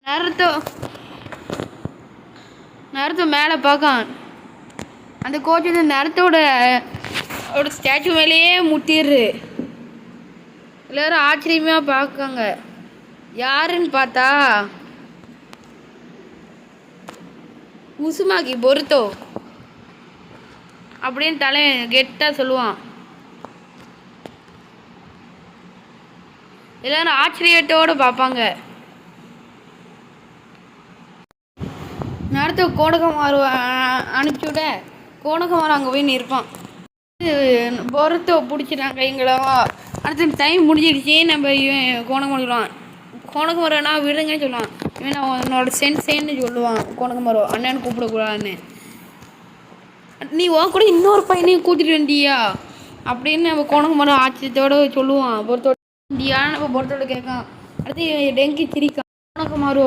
Naruto Naruto மேலே பார்க்கான். அந்த coach வந்து நருட்டோட ஸ்டாச்சு மேலேயே முட்டிடுறு. எல்லோரும் ஆச்சரியமாக பார்க்காங்க. யாருன்னு பார்த்தா உசுமாக்கி பொருத்தோ அப்படின்னு தலை கெட்டாக சொல்லுவான். எல்லாரும் ஆச்சரியத்தோடு பார்ப்பாங்க. நருட்டோ கோணகமாரு அனுப்பிச்சுட கோணகமாரு அங்கே போய் நிற்பான். பொருத்தோ பிடிச்சிட்டாங்க எங்களவா. அடுத்த டைம் முடிஞ்சிடுச்சு. நம்ம இவன் கோணகமாருவான். கோணகமாருனா விடுங்கன்னு சொல்லுவான். இவன் அவனோட சென்சேன்னு சொல்லுவான். கோணகமாரு அண்ணன் கூப்பிடக்கூடாதுன்னு. நீ உன் கூட இன்னொரு பையனையும் கூட்டிட்டு வந்தியா அப்படின்னு நம்ம கோணகமாரு ஆச்சரியத்தோடு சொல்லுவான். பொருத்தோட இந்தியா நம்ம பொருத்தோட கேட்கான். அடுத்து டெங்கி சிரிக்கான். கோணகமாரு